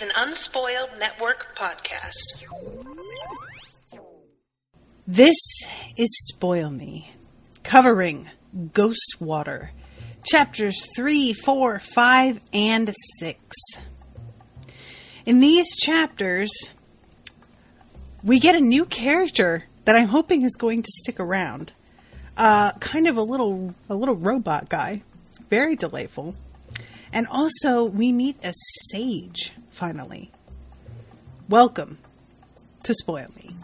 an Unspoiled Network podcast. This is Spoil Me, covering Ghostwater Chapters 3, 4, 5, and 6. In these chapters, we get a new character that I'm hoping is going to stick around. Kind of a little robot guy. Very delightful. And also, we meet a sage, finally. Welcome to Spoil Me.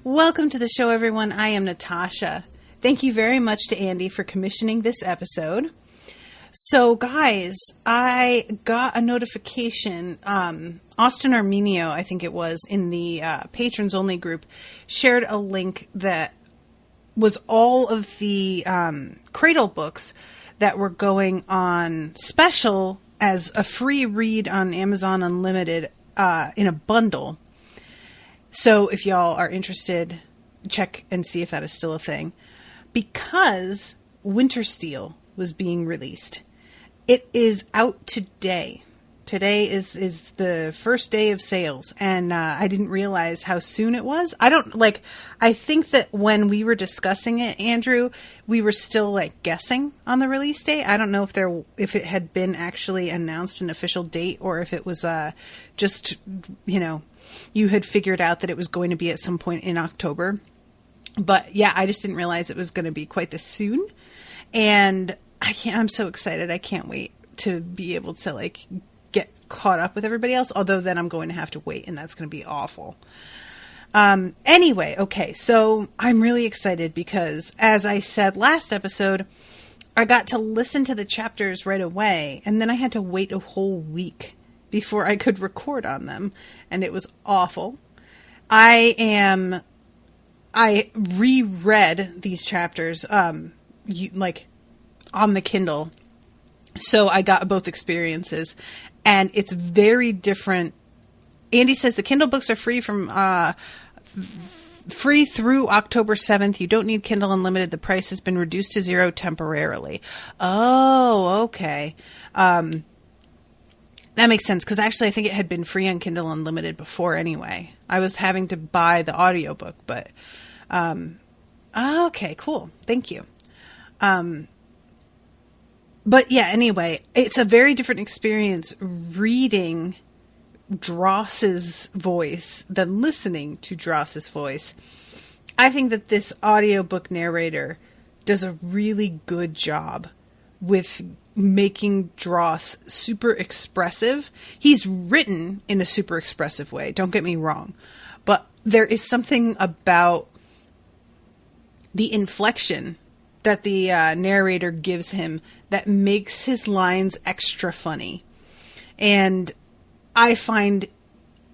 Welcome to the show, everyone. I am Natasha. Thank you very much to Andy for commissioning this episode. So, guys, I got a notification. Austin Armenio, I think it was, in the Patrons Only group, shared a link that was all of the Cradle books that were going on special as a free read on Amazon Unlimited in a bundle. So if y'all are interested, check and see if that is still a thing. Because Winter Steel was being released. It is out today. Today is the first day of sales. And I didn't realize how soon it was. I think that when we were discussing it, Andrew, we were still guessing on the release date. I don't know if it had been actually announced an official date or if it was just, you had figured out that it was going to be at some point in October. But yeah, I just didn't realize it was going to be quite this soon. And I'm so excited. I can't wait to be able to get caught up with everybody else. Although then I'm going to have to wait and that's going to be awful. Anyway, okay. So I'm really excited because as I said last episode, I got to listen to the chapters right away. And then I had to wait a whole week before I could record on them. And it was awful. I reread these chapters, on the Kindle. So I got both experiences and it's very different. Andy says the Kindle books are free free through October 7th. You don't need Kindle Unlimited. The price has been reduced to $0 temporarily. Oh, okay. That makes sense, because actually I think it had been free on Kindle Unlimited before anyway. I was having to buy the audiobook, but... okay, cool. Thank you. But yeah, anyway, it's a very different experience reading Dross's voice than listening to Dross's voice. I think that this audiobook narrator does a really good job with making Dross super expressive. He's written in a super expressive way, don't get me wrong. But there is something about the inflection that the narrator gives him that makes his lines extra funny. And I find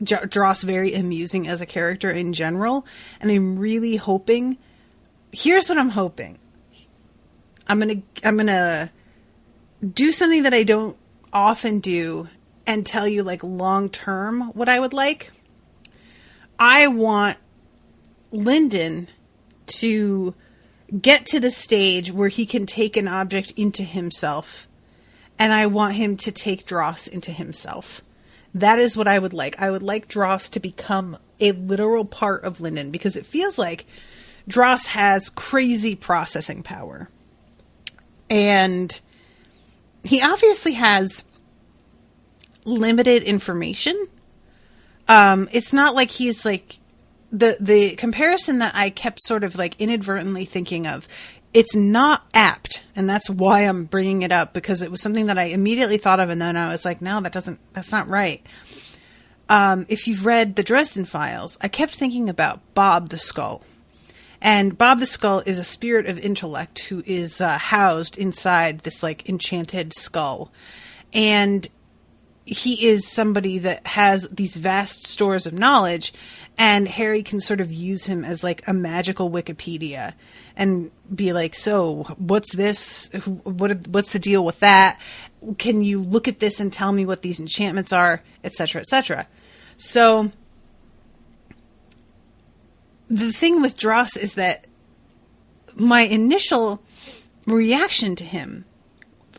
Dross very amusing as a character in general. And I'm really hoping... Here's what I'm hoping. I'm gonna do something that I don't often do and tell you long term what I would like. I want Lyndon to get to the stage where he can take an object into himself. And I want him to take Dross into himself. That is what I would like. I would like Dross to become a literal part of Lyndon, because it feels like Dross has crazy processing power. And he obviously has limited information. It's not like he's the comparison that I kept sort of inadvertently thinking of. It's not apt, and that's why I'm bringing it up, because it was something that I immediately thought of, and then I was like, no, that's not right. If you've read the Dresden Files, I kept thinking about Bob the Skull. And Bob the Skull is a spirit of intellect who is housed inside this enchanted skull. And he is somebody that has these vast stores of knowledge, And Harry can sort of use him as like a magical Wikipedia and be like, so what's this? What's the deal with that? Can you look at this and tell me what these enchantments are, etc., etc. So the thing with Dross is that my initial reaction to him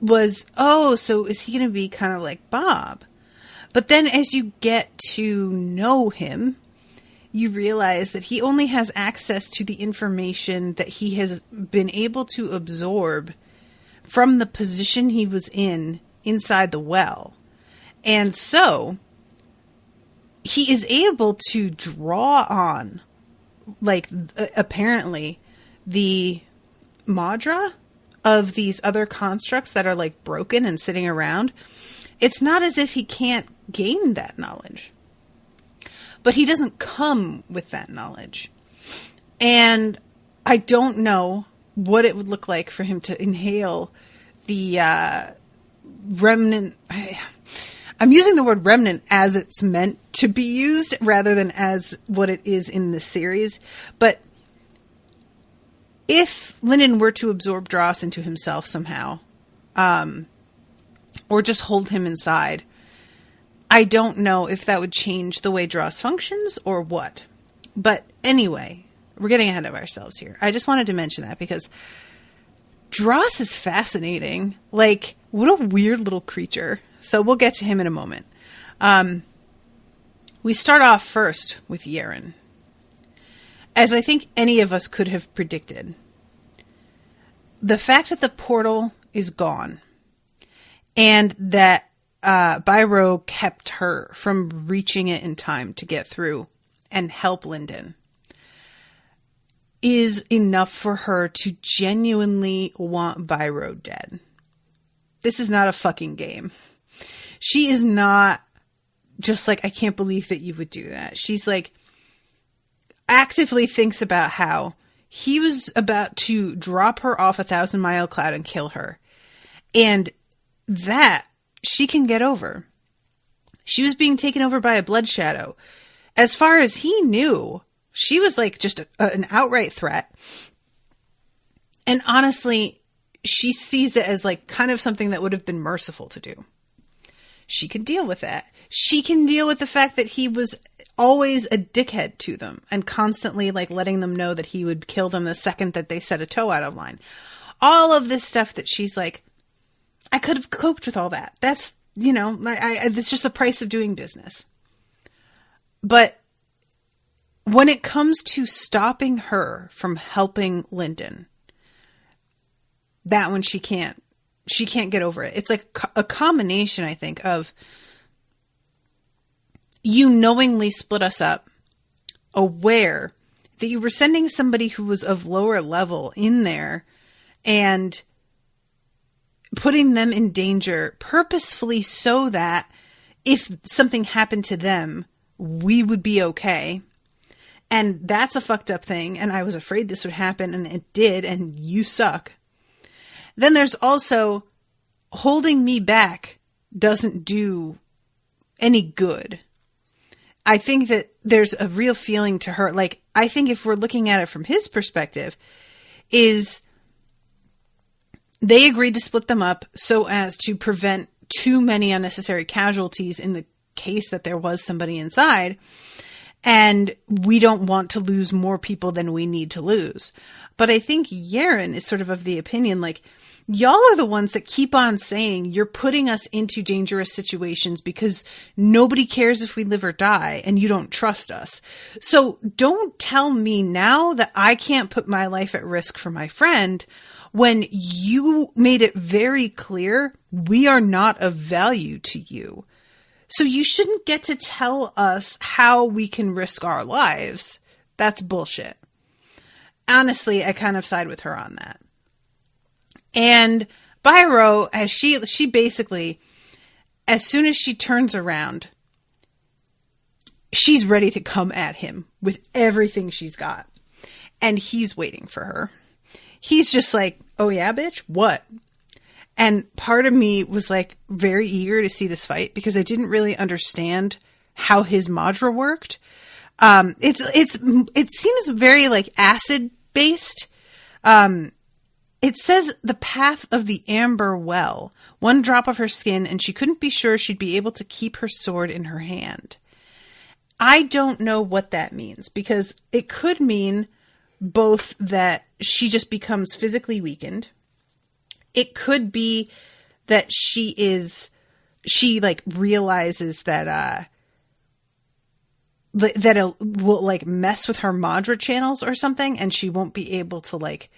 was, oh, so is he going to be kind of like Bob? But then as you get to know him, you realize that he only has access to the information that he has been able to absorb from the position he was in inside the well. And so he is able to draw on, like, apparently the Madra of these other constructs that are like broken and sitting around. It's not as if he can't gain that knowledge, but he doesn't come with that knowledge. And I don't know what it would look like for him to inhale the remnant. I'm using the word remnant as it's meant to be used rather than as what it is in this series. But if Lyndon were to absorb Dross into himself somehow, or just hold him inside, I don't know if that would change the way Dross functions or what. But anyway, we're getting ahead of ourselves here. I just wanted to mention that because Dross is fascinating. Like, what a weird little creature. So we'll get to him in a moment. We start off first with Yerin. As I think any of us could have predicted, the fact that the portal is gone and that Bai Ro kept her from reaching it in time to get through and help Lyndon is enough for her to genuinely want Bai Ro dead. This is not a fucking game. She is not just like, I can't believe that you would do that. She's like, actively thinks about how he was about to drop her off a 1,000-mile cloud and kill her. And that she can get over. She was being taken over by a blood shadow. As far as he knew, she was like just an outright threat. And honestly, she sees it as like kind of something that would have been merciful to do. She can deal with that. She can deal with the fact that he was always a dickhead to them and constantly like letting them know that he would kill them the second that they set a toe out of line. All of this stuff that she's like, I could have coped with all that. That's, you know, it's just the price of doing business. But when it comes to stopping her from helping Lyndon, that one she can't get over it. It's like a combination, I think, of you knowingly split us up, aware that you were sending somebody who was of lower level in there and putting them in danger purposefully so that if something happened to them, we would be okay. And that's a fucked up thing. And I was afraid this would happen, and it did, and you suck. Then there's also holding me back doesn't do any good. I think that there's a real feeling to her. Like, I think if we're looking at it from his perspective, is they agreed to split them up so as to prevent too many unnecessary casualties in the case that there was somebody inside. And we don't want to lose more people than we need to lose. But I think Yerin is sort of the opinion, like, y'all are the ones that keep on saying you're putting us into dangerous situations because nobody cares if we live or die and you don't trust us. So don't tell me now that I can't put my life at risk for my friend when you made it very clear we are not of value to you. So you shouldn't get to tell us how we can risk our lives. That's bullshit. Honestly, I kind of side with her on that. And Bai Ro, as she basically, as soon as she turns around, she's ready to come at him with everything she's got. And he's waiting for her. He's just like, oh yeah, bitch, what? And part of me was like very eager to see this fight because I didn't really understand how his Madra worked. It seems very like acid based. It says the path of the amber well, one drop of her skin, and she couldn't be sure she'd be able to keep her sword in her hand. I don't know what that means, because it could mean both that she just becomes physically weakened. It could be that she like realizes that that it will like mess with her Madra channels or something, and she won't be able to like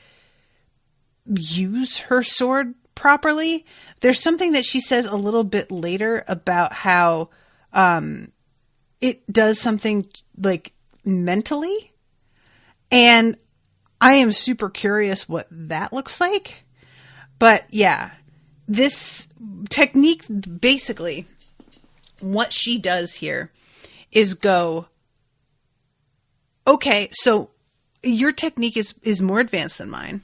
use her sword properly. There's something that she says a little bit later about how it does something like mentally, and I am super curious what that looks like. But yeah, this technique, basically what she does here is go, okay, so your technique is more advanced than mine.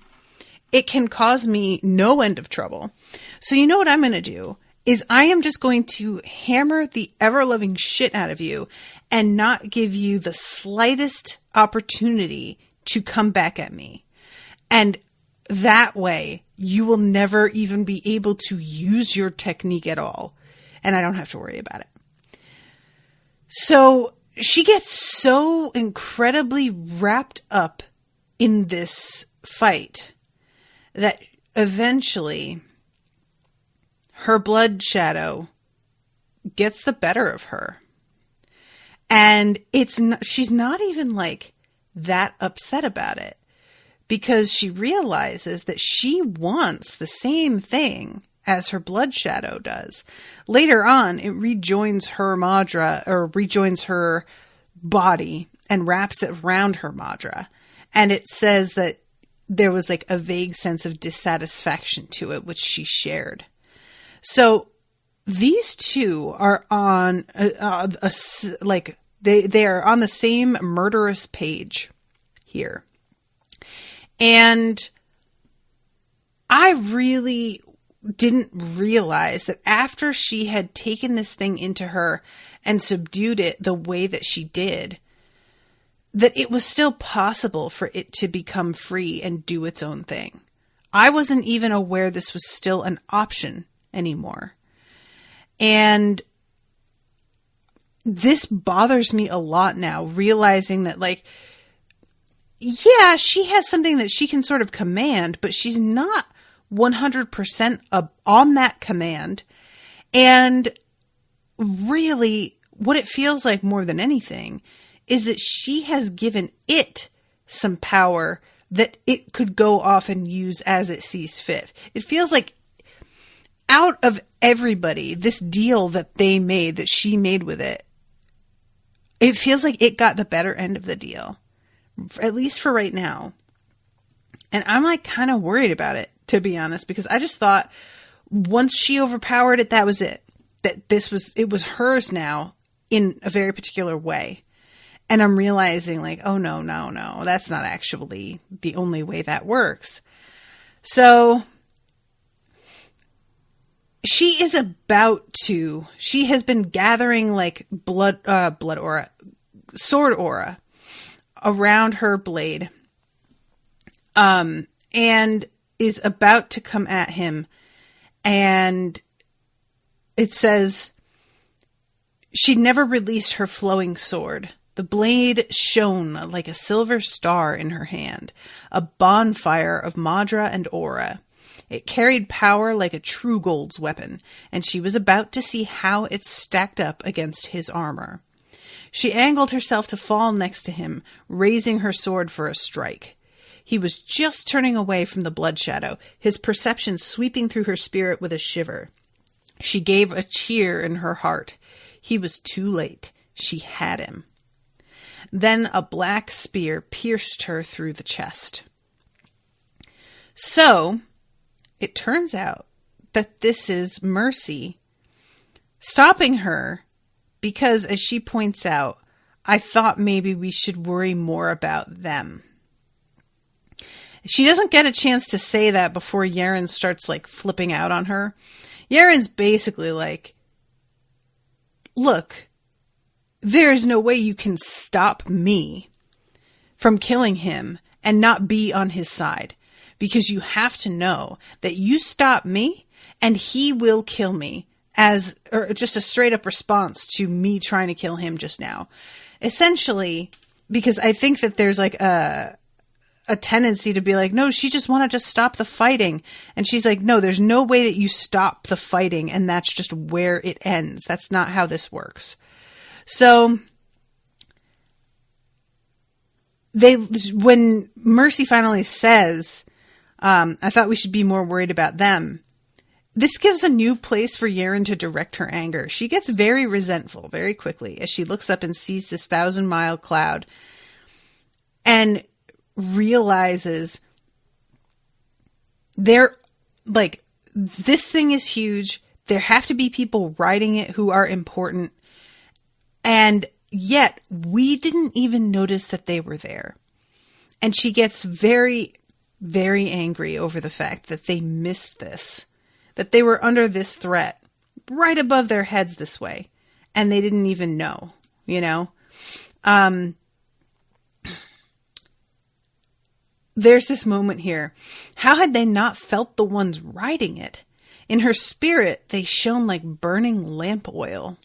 It can cause me no end of trouble. So you know what I'm going to do is I am just going to hammer the ever-loving shit out of you and not give you the slightest opportunity to come back at me. And that way, you will never even be able to use your technique at all. And I don't have to worry about it. So she gets so incredibly wrapped up in this fight that eventually her blood shadow gets the better of her. And she's not even like that upset about it, because she realizes that she wants the same thing as her blood shadow does. Later on, it rejoins her Madra, or rejoins her body and wraps it around her Madra. And it says that there was like a vague sense of dissatisfaction to it, which she shared. So these two are on they are on the same murderous page here. And I really didn't realize that after she had taken this thing into her and subdued it the way that she did, that it was still possible for it to become free and do its own thing. I wasn't even aware this was still an option anymore. And this bothers me a lot now, realizing that, like, yeah, she has something that she can sort of command, but she's not 100% on that command. And really, what it feels like more than anything is that she has given it some power that it could go off and use as it sees fit. It feels like out of everybody, this deal that they made, that she made with it, it feels like it got the better end of the deal, at least for right now. And I'm like kind of worried about it, to be honest, because I just thought once she overpowered it, that was it. That it was hers now in a very particular way. And I'm realizing, like, oh no, that's not actually the only way that works. So she has been gathering like sword aura around her blade, and is about to come at him. And it says she never released her flowing sword. The blade shone like a silver star in her hand, a bonfire of Madra and aura. It carried power like a true gold's weapon, and she was about to see how it stacked up against his armor. She angled herself to fall next to him, raising her sword for a strike. He was just turning away from the blood shadow, his perception sweeping through her spirit with a shiver. She gave a cheer in her heart. He was too late. She had him. Then a black spear pierced her through the chest. So, it turns out that this is Mercy stopping her because, as she points out, I thought maybe we should worry more about them. She doesn't get a chance to say that before Yerin starts like flipping out on her. Yerin's basically like, look, there's no way you can stop me from killing him and not be on his side. Because you have to know that you stop me and he will kill me or just a straight up response to me trying to kill him just now. Essentially, because I think that there's like a tendency to be like, no, she just wanted to stop the fighting. And she's like, no, there's no way that you stop the fighting and that's just where it ends. That's not how this works. So when Mercy finally says, I thought we should be more worried about them, this gives a new place for Yerin to direct her anger. She gets very resentful very quickly as she looks up and sees this 1,000-mile cloud and realizes this thing is huge. There have to be people riding it who are important. And yet we didn't even notice that they were there. And she gets very, very angry over the fact that they missed this, that they were under this threat right above their heads this way. And they didn't even know, you know? There's this moment here. How had they not felt the ones riding it? In her spirit, they shone like burning lamp oil.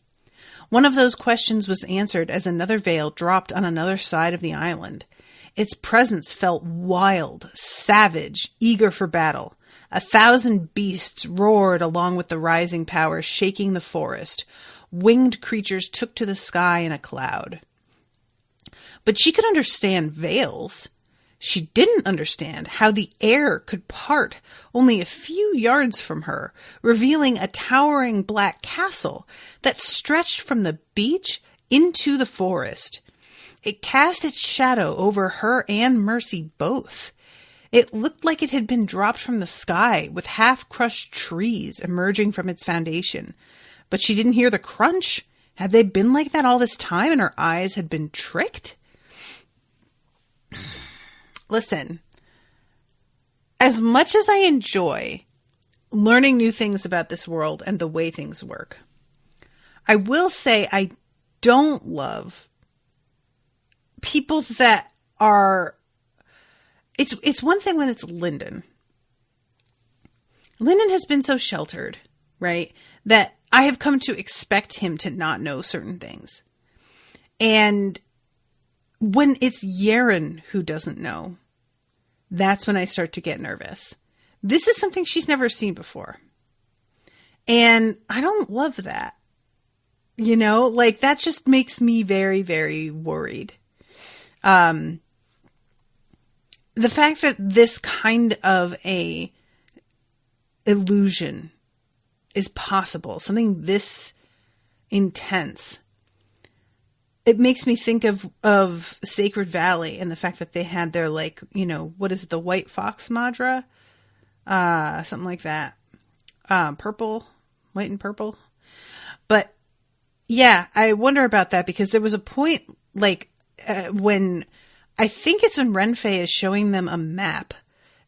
One of those questions was answered as another veil dropped on another side of the island. Its presence felt wild, savage, eager for battle. 1,000 beasts roared along with the rising power, shaking the forest. Winged creatures took to the sky in a cloud. But she could understand veils. She didn't understand how the air could part only a few yards from her, revealing a towering black castle that stretched from the beach into the forest. It cast its shadow over her and Mercy both. It looked like it had been dropped from the sky, with half-crushed trees emerging from its foundation. But she didn't hear the crunch. Had they been like that all this time and her eyes had been tricked? Listen, as much as I enjoy learning new things about this world and the way things work, I will say I don't love people that are... It's one thing when it's Lyndon. Lyndon has been so sheltered, right, that I have come to expect him to not know certain things. And when it's Yerin who doesn't know, that's when I start to get nervous. This is something she's never seen before. And I don't love that. You know, like that just makes me very, very worried. The fact that this kind of a illusion is possible, something this intense, it makes me think of Sacred Valley and the fact that they had their, like, you know, what is it, the White Fox Madra? Something like that. Purple, white and purple. But yeah, I wonder about that because there was a point, like, when I think it's when Renfei is showing them a map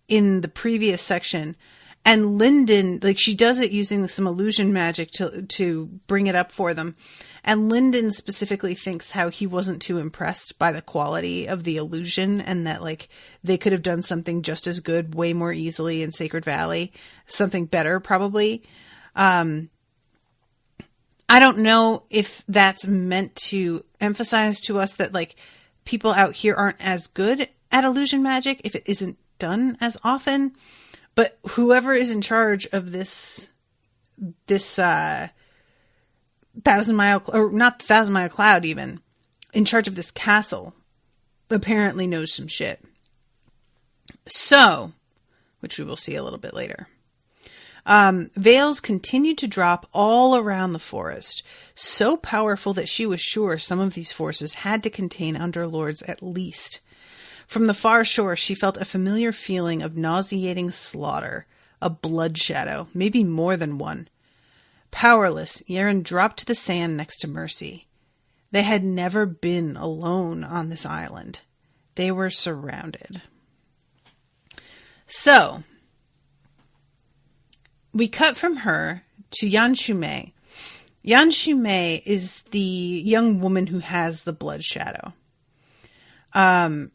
in the previous section, and Lyndon, like, she does it using some illusion magic to bring it up for them. And Lyndon specifically thinks how he wasn't too impressed by the quality of the illusion and that, like, they could have done something just as good way more easily in Sacred Valley. Something better, probably. I don't know if that's meant to emphasize to us that, like, people out here aren't as good at illusion magic if it isn't done as often. But whoever is in charge of this 1,000-mile, or not 1,000-mile cloud even, in charge of this castle, apparently knows some shit. So, which we will see a little bit later. Veils continued to drop all around the forest, so powerful that she was sure some of these forces had to contain underlords at least. From the far shore, she felt a familiar feeling of nauseating slaughter, a blood shadow, maybe more than one. Powerless, Yerin dropped to the sand next to Mercy. They had never been alone on this island. They were surrounded. So, we cut from her to Yan Shumei. Yan Shumei is the young woman who has the blood shadow. And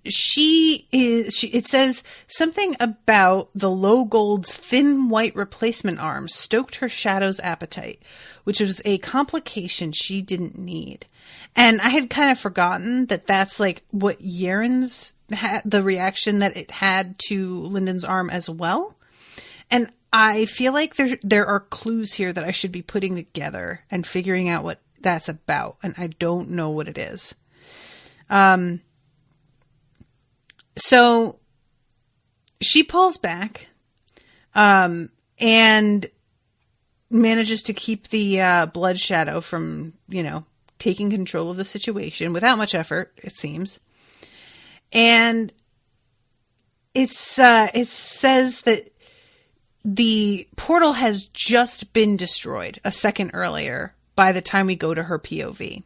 it says something about the low gold's thin white replacement arm stoked her shadow's appetite, which was a complication she didn't need. And I had kind of forgotten that that's like what Yerin's the reaction that it had to Lyndon's arm as well. And I feel like there are clues here that I should be putting together and figuring out what that's about. And I don't know what it is. So she pulls back, and manages to keep the, blood shadow from, taking control of the situation without much effort, it seems. And it says that the portal has just been destroyed a second earlier by the time we go to her POV.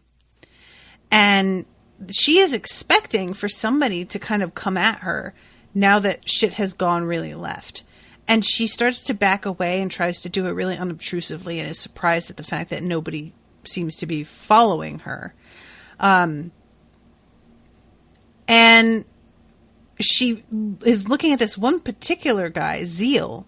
And she is expecting for somebody to kind of come at her now that shit has gone really left. And she starts to back away and tries to do it really unobtrusively and is surprised at the fact that nobody seems to be following her. And she is looking at this one particular guy, Zeal,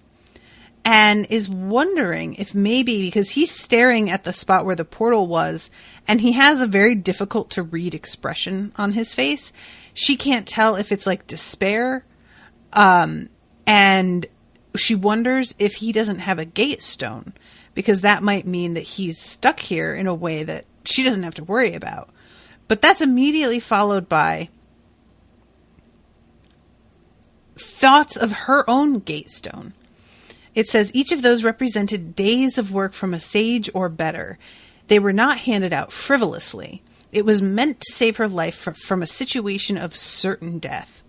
and is wondering if maybe, because he's staring at the spot where the portal was, and he has a very difficult to read expression on his face. She can't tell if it's like despair, and she wonders if he doesn't have a gate stone, because that might mean that he's stuck here in a way that she doesn't have to worry about. But that's immediately followed by thoughts of her own gate stone. It says each of those represented days of work from a sage or better. They were not handed out frivolously. It was meant to save her life from a situation of certain death.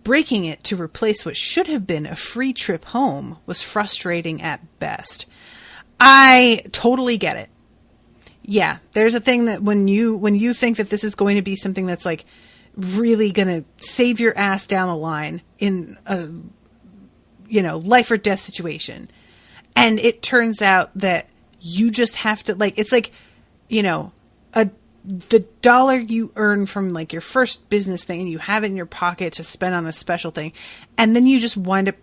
Breaking it to replace what should have been a free trip home was frustrating at best. I totally get it. Yeah, there's a thing that when you think that this is going to be something that's like really going to save your ass down the line in a life or death situation. And it turns out that you just have to, like, it's like, the dollar you earn from like your first business thing and you have it in your pocket to spend on a special thing. And then you just wind up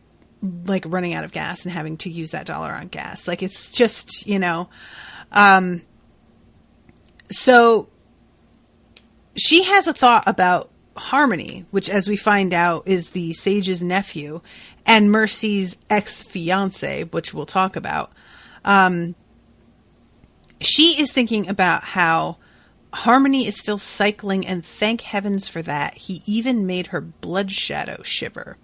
like running out of gas and having to use that dollar on gas. Like, it's just, so she has a thought about Harmony, which, as we find out, is the sage's nephew, and Mercy's ex-fiance, which we'll talk about. She is thinking about how Harmony is still cycling, and thank heavens for that. He even made her blood shadow shiver.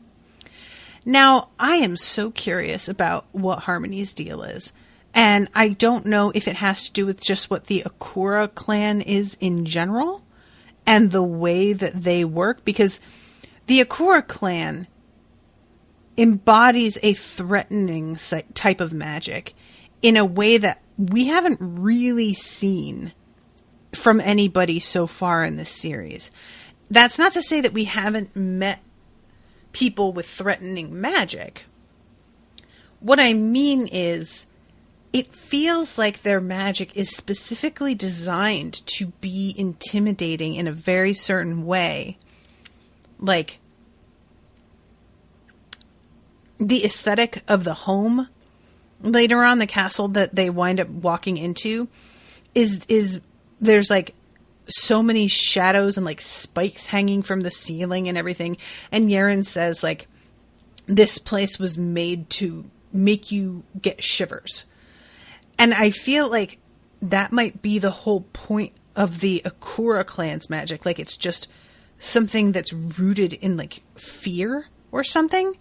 Now, I am so curious about what Harmony's deal is, and I don't know if it has to do with just what the Akura clan is in general, and the way that they work, because the Akura clan embodies a threatening type of magic in a way that we haven't really seen from anybody so far in this series. That's not to say that we haven't met people with threatening magic. What I mean is, it feels like their magic is specifically designed to be intimidating in a very certain way. Like, the aesthetic of the home later on, the castle that they wind up walking into, is there's like so many shadows and like spikes hanging from the ceiling and everything. And Yerin says, like, this place was made to make you get shivers. And I feel like that might be the whole point of the Akura clan's magic. Like, it's just something that's rooted in like fear or something.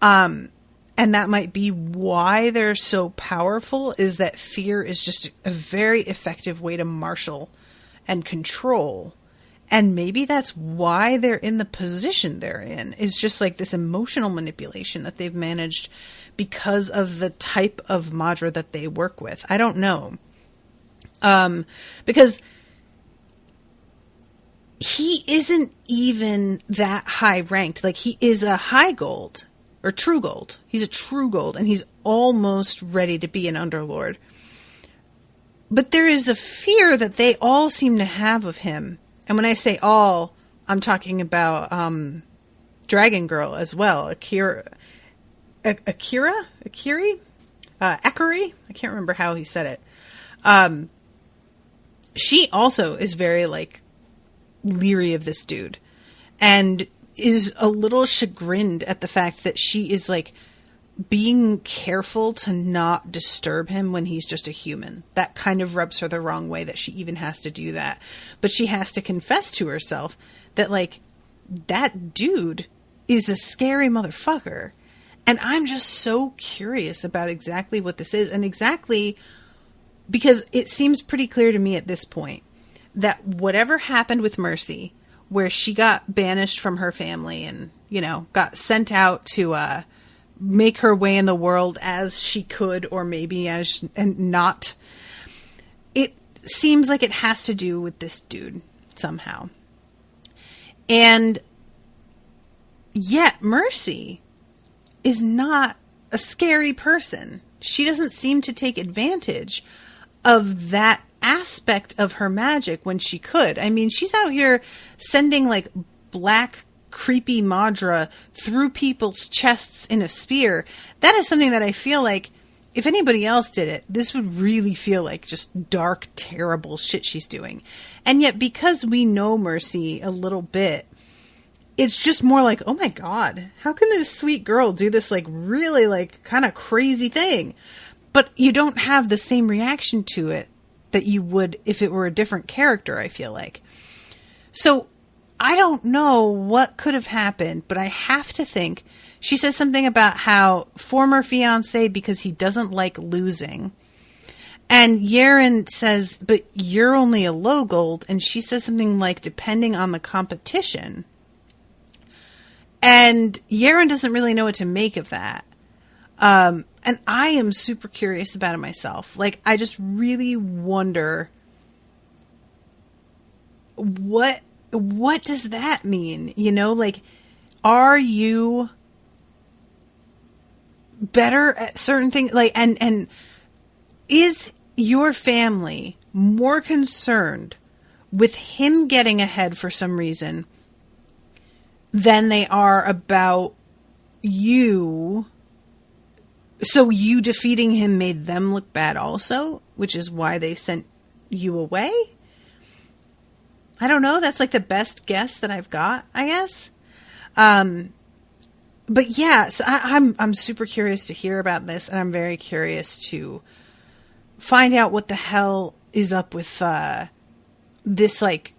And that might be why they're so powerful, is that fear is just a very effective way to marshal and control. And maybe that's why they're in the position they're in, is just like this emotional manipulation that they've managed because of the type of Madra that they work with. I don't know. Because he isn't even that high ranked. Like, he is a high gold, or true gold. He's a true gold, and he's almost ready to be an underlord. but there is a fear that they all seem to have of him. And when I say all, I'm talking about Dragon Girl as well. Akiri? Akiri? I can't remember how he said it. She also is very, like, leery of this dude. And is a little chagrined at the fact that she is, like, being careful to not disturb him when he's just a human. That kind of rubs her the wrong way that she even has to do that. But she has to confess to herself that, like, that dude is a scary motherfucker. And I'm just so curious about exactly what this is. And exactly because it seems pretty clear to me at this point that whatever happened with Mercy, where she got banished from her family and, you know, got sent out to, make her way in the world as she could, or maybe and not. It seems like it has to do with this dude somehow. And yet Mercy is not a scary person. She doesn't seem to take advantage of that aspect of her magic when she could. I mean, she's out here sending, like, black creepy Madra through people's chests in a spear. That is something that I feel like if anybody else did it, this would really feel like just dark, terrible shit she's doing. And yet, because we know Mercy a little bit, it's just more like, oh my God, how can this sweet girl do this, like, really, like, kind of crazy thing? But you don't have the same reaction to it that you would if it were a different character, I feel like. So I don't know what could have happened, but I have to think she says something about how former fiance because he doesn't like losing. And Yerin says, but you're only a low gold. And she says something like, depending on the competition. And Yerin doesn't really know what to make of that. And I am super curious about it myself. Like, I just really wonder what does that mean? You know, like, are you better at certain things? Like, and is your family more concerned with him getting ahead for some reason than they are about you? So you defeating him made them look bad also, which is why they sent you away? I don't know. That's like the best guess that I've got, I guess. But yeah, so I'm super curious to hear about this, and I'm very curious to find out what the hell is up with this. Like,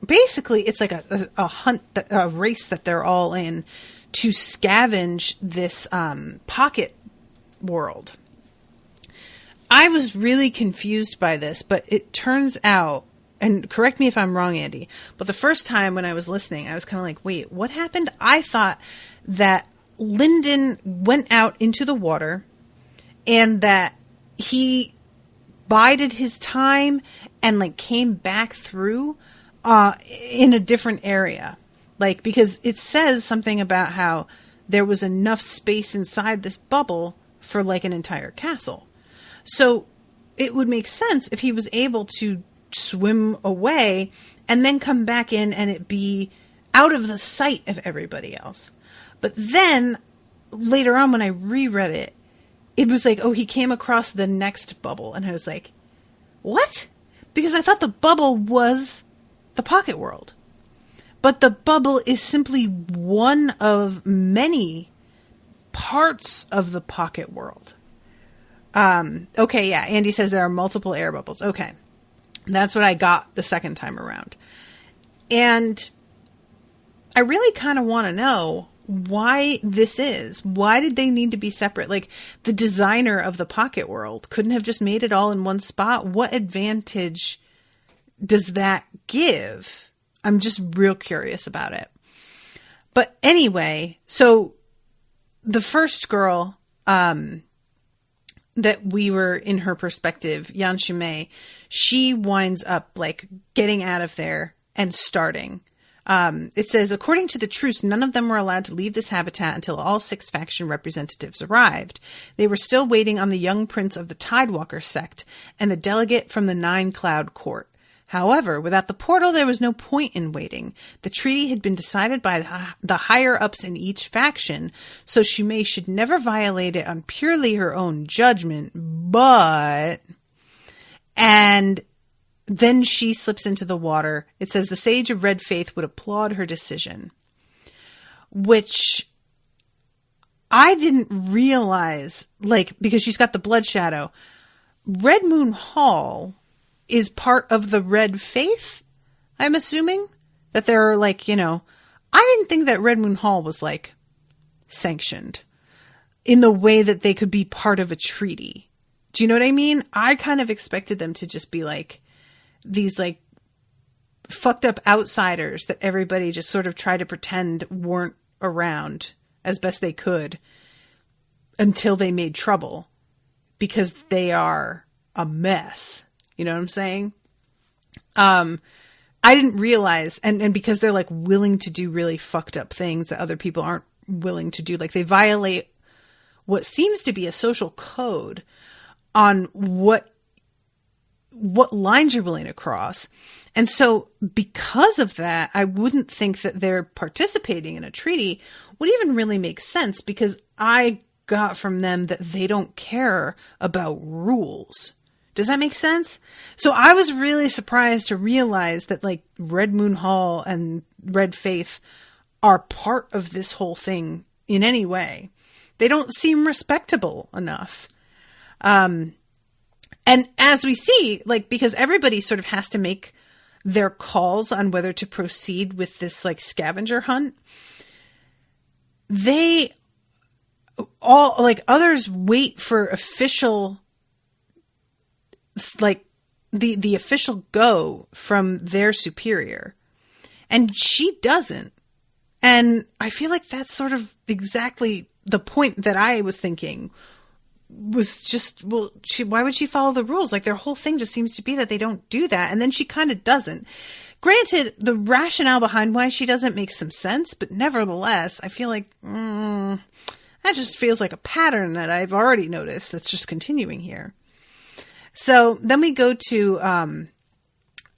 basically, it's like a hunt, a race that they're all in to scavenge this pocket world. I was really confused by this, but it turns out, and correct me if I'm wrong, Andy, but the first time when I was listening, I was kind of like, wait, what happened? I thought that Lyndon went out into the water and that he bided his time and, like, came back through in a different area. Like, because it says something about how there was enough space inside this bubble for, like, an entire castle. So it would make sense if he was able to swim away and then come back in and it be out of the sight of everybody else. But then later on when I reread it, it was like, oh, he came across the next bubble. And I was like, what? Because I thought the bubble was the pocket world. But the bubble is simply one of many parts of the pocket world. Okay, yeah, Andy says there are multiple air bubbles. Okay. That's what I got the second time around. And I really kind of want to know why this is. Why did they need to be separate? Like, the designer of the pocket world couldn't have just made it all in one spot. What advantage does that give? I'm just real curious about it. But anyway, so the first girl, that we were in her perspective, Yan Shumei, she winds up, like, getting out of there and starting. It says, according to the truce, none of them were allowed to leave this habitat until all 6 faction representatives arrived. They were still waiting on the young prince of the Tidewalker sect and the delegate from the Nine Cloud Court. However, without the portal, there was no point in waiting. The treaty had been decided by the higher-ups in each faction, so Shumei should never violate it on purely her own judgment, but... And then she slips into the water. It says the Sage of Red Faith would applaud her decision, which I didn't realize, because she's got the blood shadow. Red Moon Hall is part of the Red Faith, I'm assuming. That there are, I didn't think that Red Moon Hall was, sanctioned in the way that they could be part of a treaty. Do you know what I mean? I kind of expected them to just be, these, fucked up outsiders that everybody just sort of tried to pretend weren't around as best they could until they made trouble, because they are a mess. You know what I'm saying? I didn't realize, and because they're willing to do really fucked up things that other people aren't willing to do. They violate what seems to be a social code on what lines you're willing to cross. And so because of that, I wouldn't think that they're participating in a treaty would even really make sense, because I got from them that they don't care about rules. Does that make sense? So I was really surprised to realize that Red Moon Hall and Red Faith are part of this whole thing in any way. They don't seem respectable enough. And as we see, because everybody sort of has to make their calls on whether to proceed with this scavenger hunt, they all others wait for official the official go from their superior, and she doesn't. And I feel like that's sort of exactly the point that I was thinking was just, why would she follow the rules? Their whole thing just seems to be that they don't do that. And then she kind of doesn't. Granted, the rationale behind why she doesn't make some sense, but nevertheless, I feel like, that just feels like a pattern that I've already noticed that's just continuing here. So then we go to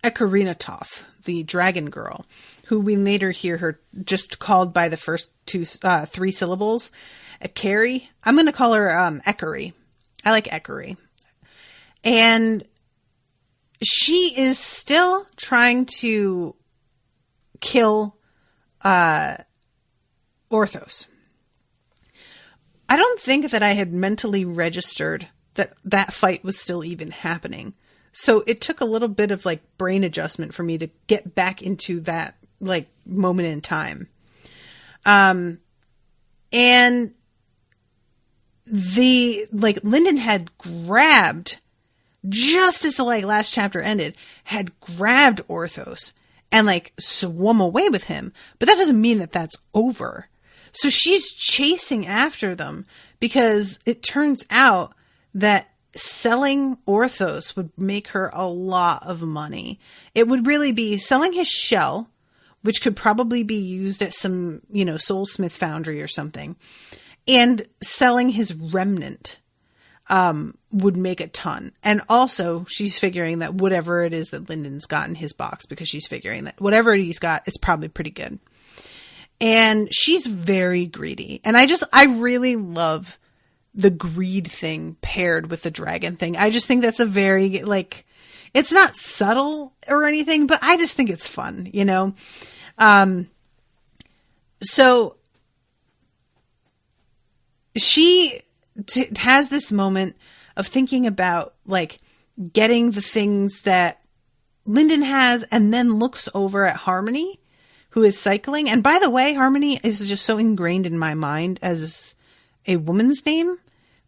Ekarina Toth, the dragon girl, who we later hear her just called by the first 3 syllables. Ekari. I'm going to call her Ekari. I like Ekari. And she is still trying to kill Orthos. I don't think that I had mentally registered that fight was still even happening. So it took a little bit of brain adjustment for me to get back into that moment in time. And the Lyndon had grabbed, just as the last chapter ended, had grabbed Orthos and swum away with him. But that doesn't mean that that's over. So she's chasing after them, because it turns out that selling Orthos would make her a lot of money. It would really be selling his shell, which could probably be used at some, soulsmith foundry or something, and selling his remnant would make a ton. And also, she's figuring that whatever it is that Lyndon's got in his box, because she's figuring that whatever he's got, it's probably pretty good. And she's very greedy. And I really love the greed thing paired with the dragon thing. I just think that's a very, it's not subtle or anything, but I just think it's fun, So she has this moment of thinking about getting the things that Lyndon has, and then looks over at Harmony, who is cycling. And by the way, Harmony is just so ingrained in my mind as a woman's name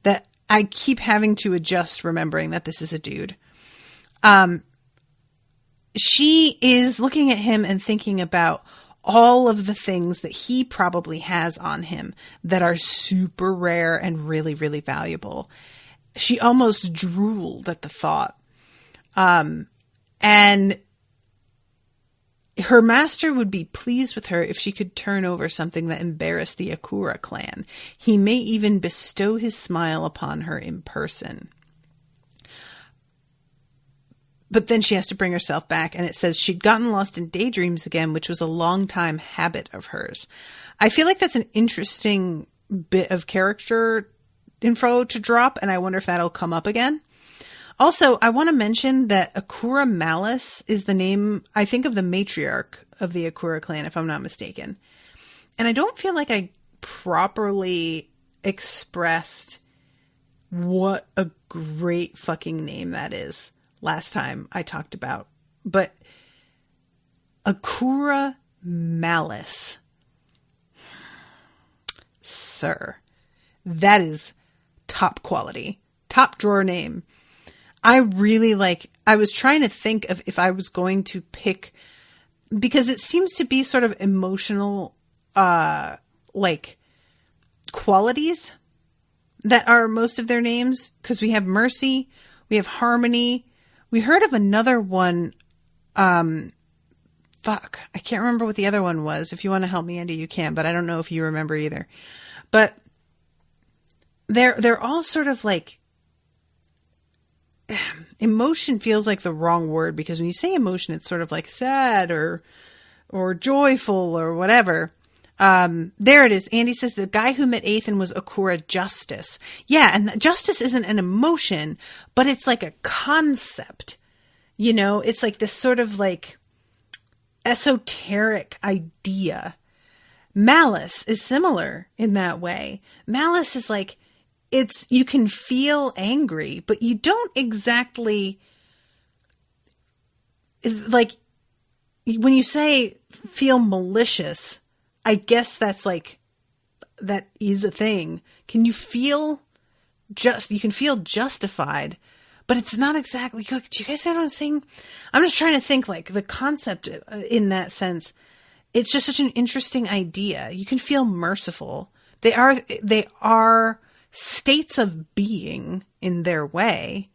that I keep having to adjust, remembering that this is a dude. She is looking at him and thinking about all of the things that he probably has on him that are super rare and really, really valuable. She almost drooled at the thought. And her master would be pleased with her if she could turn over something that embarrassed the Akura clan. He may even bestow his smile upon her in person. But then she has to bring herself back, and it says she'd gotten lost in daydreams again, which was a long-time habit of hers. I feel like that's an interesting bit of character info to drop, and I wonder if that'll come up again. Also, I want to mention that Akura Malice is the name, I think, of the matriarch of the Akura clan, if I'm not mistaken. And I don't feel like I properly expressed what a great fucking name that is last time I talked about. But Akura Malice. Sir, that is top quality, top drawer name. I really I was trying to think of if I was going to pick, because it seems to be sort of emotional, qualities that are most of their names. Because we have Mercy, we have Harmony. We heard of another one. I can't remember what the other one was. If you want to help me, Andy, you can, but I don't know if you remember either. But they're all sort of emotion feels like the wrong word, because when you say emotion, it's sort of like sad or joyful or whatever. There it is. Andy says the guy who met Ethan was Akura Justice. Yeah, and justice isn't an emotion, but it's like a concept. You know, it's like this sort of esoteric idea. Malice is similar in that way. Malice is you can feel angry, but you don't exactly, when you say feel malicious, I guess that's that is a thing. You can feel justified, but it's not exactly, do you guys know what I'm saying? I'm just trying to think the concept in that sense. It's just such an interesting idea. You can feel merciful. They are states of being in their way,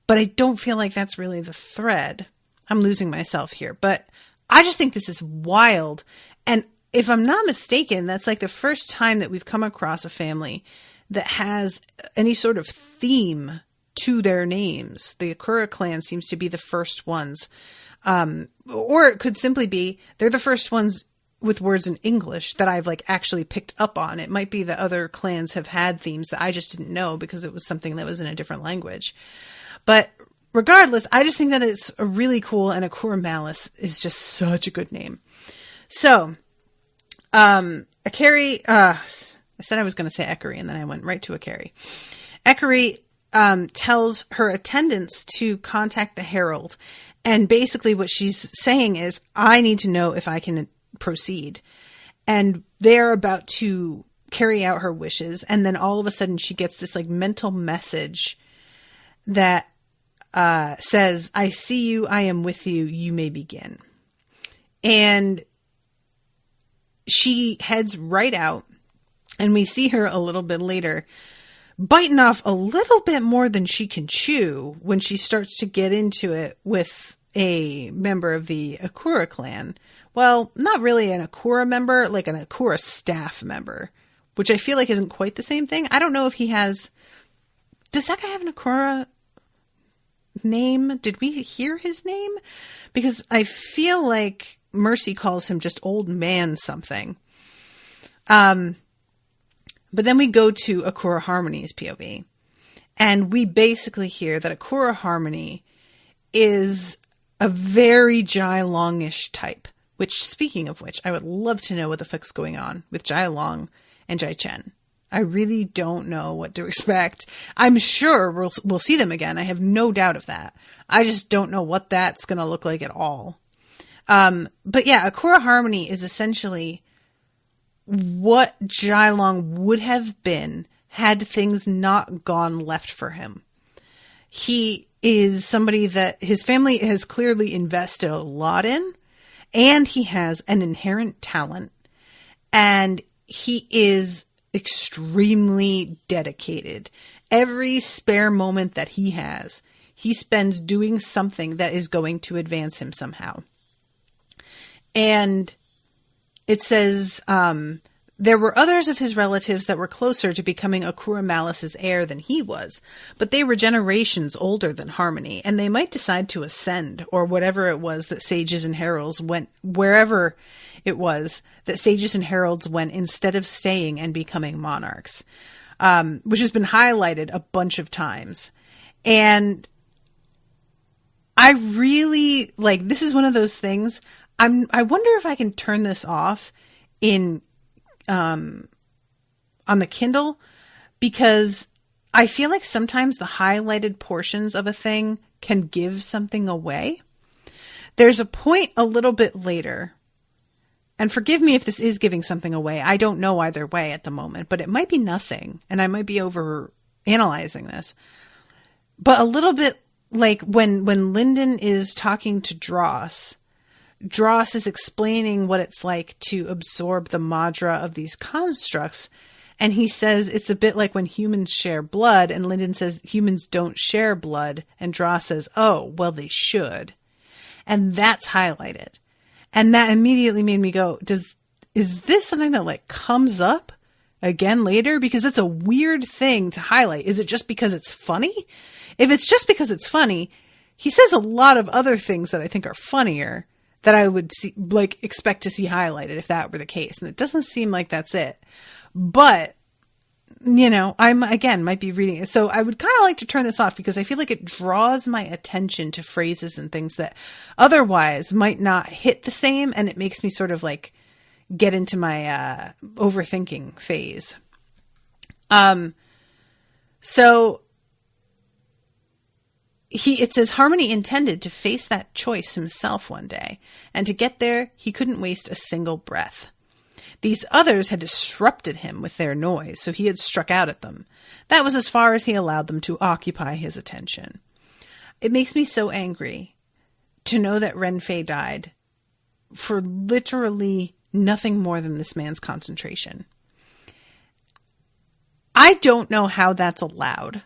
but I don't feel like that's really the thread. I'm losing myself here, but I just think this is wild. And if I'm not mistaken, that's the first time that we've come across a family that has any sort of theme to their names. The Akura clan seems to be the first ones. Or it could simply be they're the first ones with words in English that I've actually picked up on. It might be that other clans have had themes that I just didn't know because it was something that was in a different language. But regardless, I just think that it's a really cool, and Akura Malice is just such a good name. So, Akari, I said I was going to say Ekari, and then I went right to Akari. Ekari tells her attendants to contact the Herald. And basically what she's saying is, I need to know if I can proceed. And they're about to carry out her wishes. And then all of a sudden she gets this mental message that says, I see you, I am with you, you may begin. And she heads right out, and we see her a little bit later biting off a little bit more than she can chew when she starts to get into it with a member of the Akura clan. Well, not really an Akura member, an Akura staff member, which I feel isn't quite the same thing. I don't know if he has... Does that guy have an Akura name? Did we hear his name? Because I feel like Mercy calls him just old man something. But then we go to Akura Harmony's POV, and we basically hear that Akura Harmony is a very Jai Longish type, which, speaking of which, I would love to know what the fuck's going on with Jai Long and Jai Chen. I really don't know what to expect. I'm sure we'll see them again. I have no doubt of that. I just don't know what that's going to look like at all. But yeah, Akura Harmony is essentially what Jai Long would have been had things not gone left for him. He is somebody that his family has clearly invested a lot in, and he has an inherent talent, and he is extremely dedicated. Every spare moment that he has, he spends doing something that is going to advance him somehow. And it says, there were others of his relatives that were closer to becoming Akura Malice's heir than he was, but they were generations older than Harmony, and they might decide to ascend, or whatever it was that sages and heralds went, wherever it was that sages and heralds went instead of staying and becoming monarchs, which has been highlighted a bunch of times. And I really, like, this is one of those things, I wonder if I can turn this off in on the Kindle, because I feel like sometimes the highlighted portions of a thing can give something away. There's a point a little bit later, and forgive me if this is giving something away. I don't know either way at the moment, but it might be nothing, and I might be over analyzing this. But a little bit like when Lyndon is talking to Dross is explaining what it's like to absorb the Madra of these constructs. And he says it's a bit like when humans share blood. And Lyndon says humans don't share blood. And Dross says, oh, well, they should. And that's highlighted. And that immediately made me go, is this something that like comes up again later? Because it's a weird thing to highlight. Is it just because it's funny? If it's just because it's funny, he says a lot of other things that I think are funnier that I would see, like, expect to see highlighted if that were the case. And it doesn't seem like that's it. But, you know, I'm, again, might be reading it. So I would kind of like to turn this off because I feel like it draws my attention to phrases and things that otherwise might not hit the same. And it makes me sort of like get into my overthinking phase. So it says Harmony intended to face that choice himself one day, and to get there, he couldn't waste a single breath. These others had disrupted him with their noise, so he had struck out at them. That was as far as he allowed them to occupy his attention. It makes me so angry to know that Renfei died for literally nothing more than this man's concentration. I don't know how that's allowed.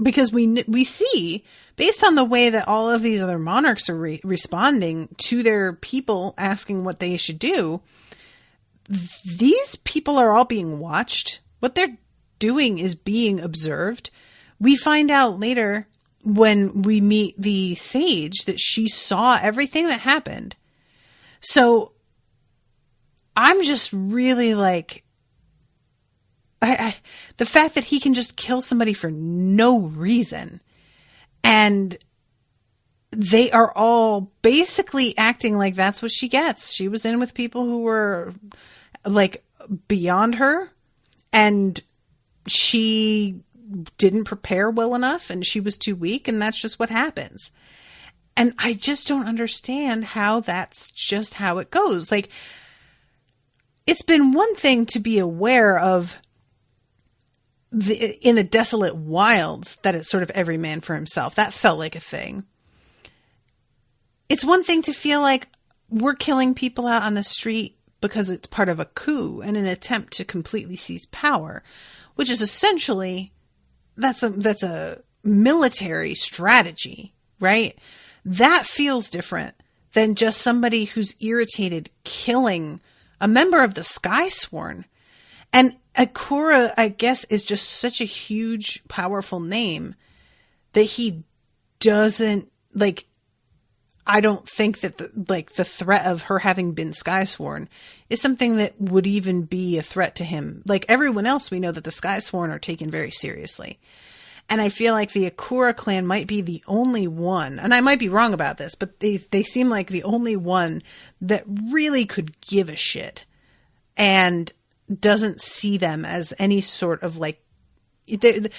Because we see, based on the way that all of these other monarchs are responding to their people asking what they should do, these people are all being watched. What they're doing is being observed. We find out later when we meet the sage that she saw everything that happened. So I'm just really like... the fact that he can just kill somebody for no reason, and they are all basically acting like that's what she gets. She was in with people who were like beyond her, and she didn't prepare well enough, and she was too weak, and that's just what happens. And I just don't understand how that's just how it goes. Like, it's been one thing to be aware of in the desolate wilds that it's sort of every man for himself. That felt like a thing. It's one thing to feel like we're killing people out on the street because it's part of a coup and an attempt to completely seize power, which is essentially, that's a military strategy, right? That feels different than just somebody who's irritated killing a member of the Skysworn. And Akura, I guess, is just such a huge, powerful name that he doesn't, like, I don't think that the threat of her having been Skysworn is something that would even be a threat to him. Like everyone else, we know that the Skysworn are taken very seriously. And I feel like the Akura clan might be the only one, and I might be wrong about this, but they seem like the only one that really could give a shit and doesn't see them as any sort of like the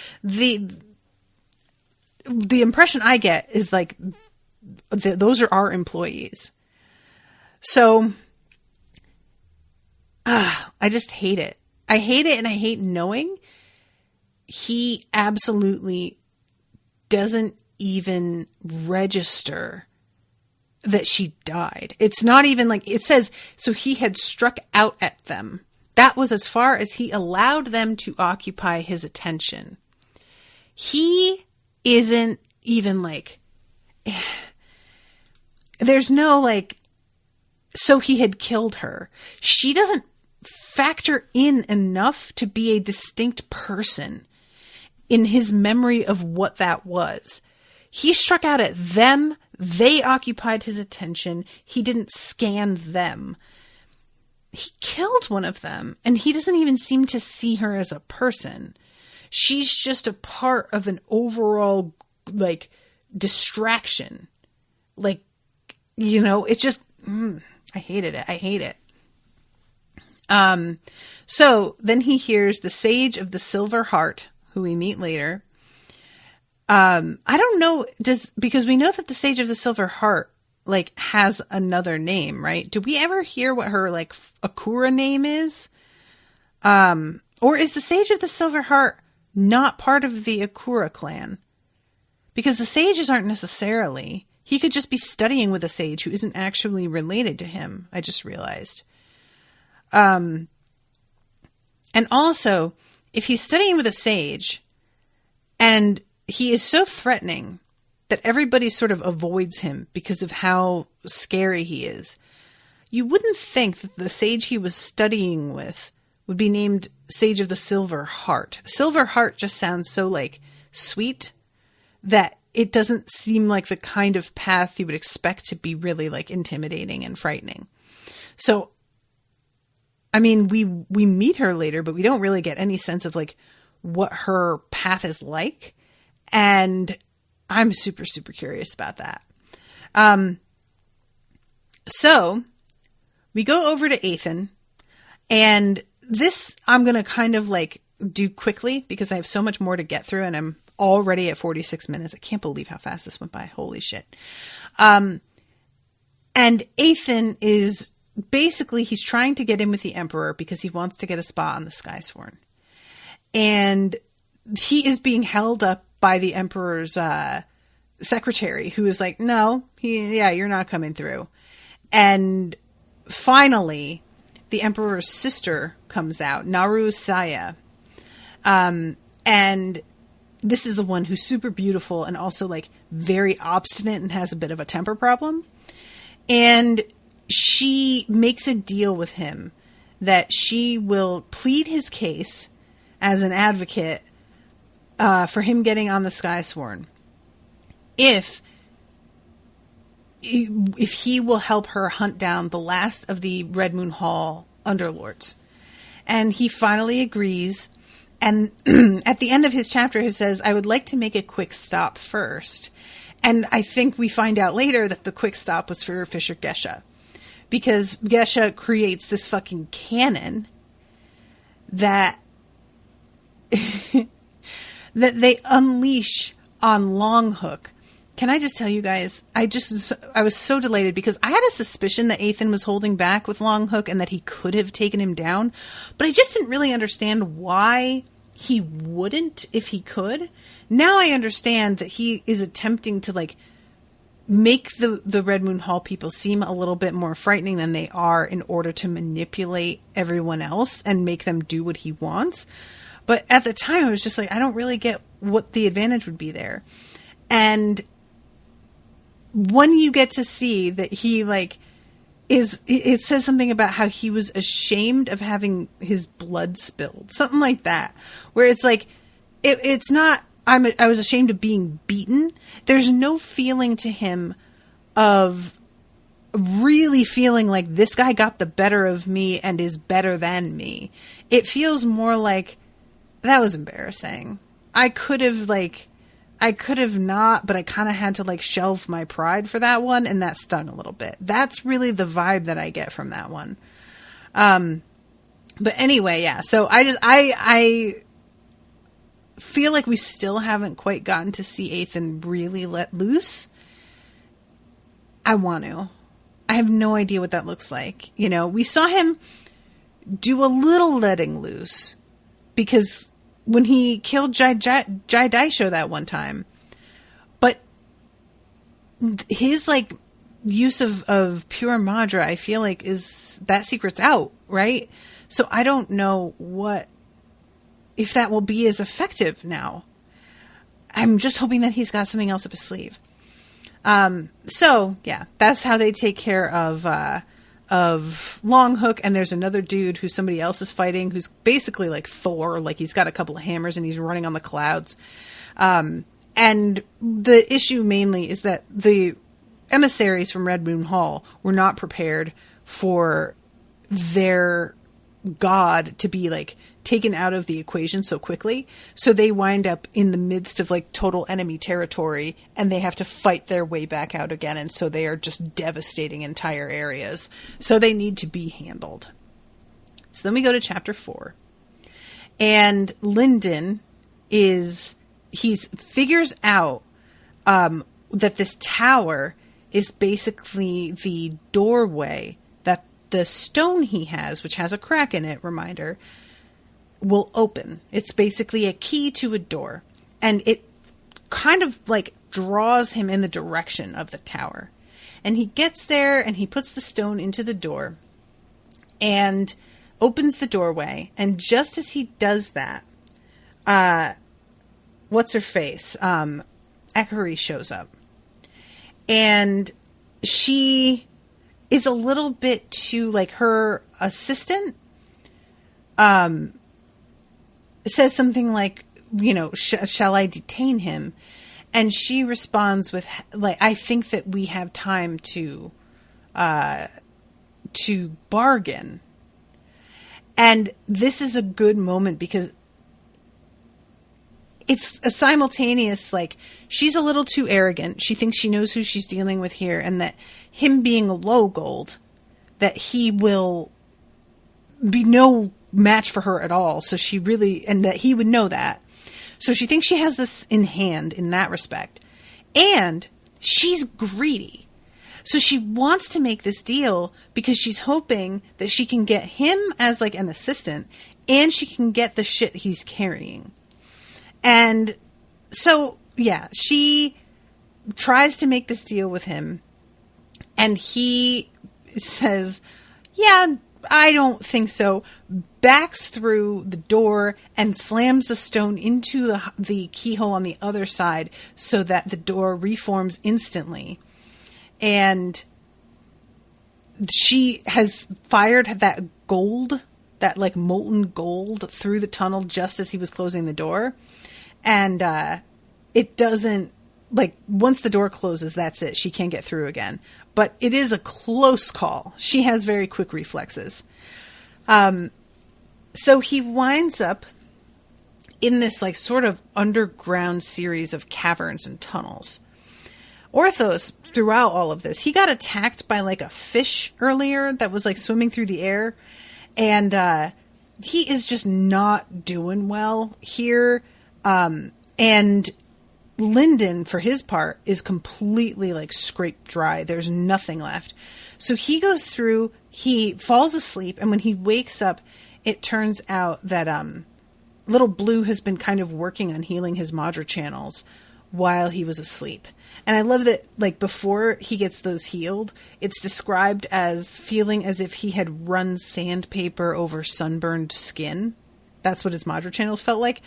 impression I get is like those are our employees. So I just hate it. I hate it, and I hate knowing he absolutely doesn't even register that she died. It's not even like it says, so he had struck out at them. That was as far as he allowed them to occupy his attention. He isn't even like, there's no like so he had killed her. She doesn't factor in enough to be a distinct person in his memory of what that was. He struck out at them. They occupied his attention. He didn't scan them. He killed one of them, and he doesn't even seem to see her as a person. She's just a part of an overall, like, distraction. Like, you know, it just, I hated it. I hate it. So then he hears the Sage of the Silver Heart, who we meet later. I don't know, because we know that the Sage of the Silver Heart, like, has another name, right? Do we ever hear what her, like, Akura name is? Or is the Sage of the Silver Heart not part of the Akura clan? Because the sages aren't necessarily. He could just be studying with a sage who isn't actually related to him, I just realized. And also, if he's studying with a sage, and he is so threatening that everybody sort of avoids him because of how scary he is, you wouldn't think that the sage he was studying with would be named Sage of the Silver Heart. Silver Heart just sounds so, like, sweet that it doesn't seem like the kind of path you would expect to be really, like, intimidating and frightening. So, I mean, we meet her later, but we don't really get any sense of, like, what her path is like. And I'm super, super curious about that. So we go over to Ethan, and this I'm going to kind of, like, do quickly because I have so much more to get through, and I'm already at 46 minutes. I can't believe how fast this went by. Holy shit. And Ethan is basically, he's trying to get in with the Emperor because he wants to get a spot on the Skysworn. And he is being held up by the Emperor's secretary, who is like, no, you're not coming through. And finally, the Emperor's sister comes out, Naru Saya. And this is the one who's super beautiful and also, like, very obstinate and has a bit of a temper problem. And she makes a deal with him that she will plead his case as an advocate for him getting on the Skysworn if he will help her hunt down the last of the Red Moon Hall underlords. And he finally agrees. And at the end of his chapter, he says, I would like to make a quick stop first. And I think we find out later that the quick stop was for Fisher Gesha. Because Gesha creates this fucking cannon that that they unleash on Longhook. Can I just tell you guys, I was so delighted because I had a suspicion that Ethan was holding back with Longhook and that he could have taken him down, but I just didn't really understand why he wouldn't if he could. Now I understand that he is attempting to, like, make the Red Moon Hall people seem a little bit more frightening than they are in order to manipulate everyone else and make them do what he wants. But at the time, I was just like, I don't really get what the advantage would be there. And when you get to see that he, like, it says something about how he was ashamed of having his blood spilled. Something like that. Where it's like, it's not, I was ashamed of being beaten. There's no feeling to him of really feeling like this guy got the better of me and is better than me. It feels more like, that was embarrassing. I could have not, but I kind of had to, like, shelve my pride for that one, and that stung a little bit. That's really the vibe that I get from that one. But anyway, yeah. So I feel like we still haven't quite gotten to see Ethan really let loose. I want to. I have no idea what that looks like. You know, we saw him do a little letting loose because when he killed Jai Daisho that one time, but his, like, use of pure Madra, I feel like that secret's out, right? So I don't know if that will be as effective now. I'm just hoping that he's got something else up his sleeve. So yeah, that's how they take care of of Longhook, and there's another dude who somebody else is fighting, who's basically like Thor, like he's got a couple of hammers and he's running on the clouds. And the issue mainly is that the emissaries from Red Moon Hall were not prepared for their god to be like taken out of the equation so quickly. So they wind up in the midst of like total enemy territory, and they have to fight their way back out again. And so they are just devastating entire areas. So they need to be handled. So then we go to chapter 4, and Lyndon figures out, that this tower is basically the doorway that the stone he has, which has a crack in it, reminder, will open. It's basically a key to a door, and it kind of like draws him in the direction of the tower. And he gets there and he puts the stone into the door and opens the doorway. And just as he does that, what's her face? Akari shows up, and she is a little bit too, like, her assistant says something like, you know, shall I detain him? And she responds with, like, I think that we have time to bargain. And this is a good moment because it's a simultaneous, like, she's a little too arrogant. She thinks she knows who she's dealing with here, and that him being a low gold, that he will be no match for her at all. So she really, and that he would know that. So she thinks she has this in hand in that respect. And she's greedy. So she wants to make this deal because she's hoping that she can get him as like an assistant, and she can get the shit he's carrying. And so, yeah, she tries to make this deal with him, and he says, yeah, I don't think so, backs through the door and slams the stone into the keyhole on the other side so that the door reforms instantly. And she has fired that gold, that like molten gold, through the tunnel just as he was closing the door. And it doesn't, like, once the door closes, that's it. She can't get through again. But it is a close call. She has very quick reflexes. So he winds up in this, like, sort of underground series of caverns and tunnels. Orthos, throughout all of this, he got attacked by, like, a fish earlier that was, like, swimming through the air. And he is just not doing well here. And Lyndon, for his part, is completely like scraped dry. There's nothing left. So he goes through, he falls asleep, and when he wakes up, it turns out that Little Blue has been kind of working on healing his Madra channels while he was asleep. And I love that, like, before he gets those healed, it's described as feeling as if he had run sandpaper over sunburned skin. That's what his Madra channels felt like.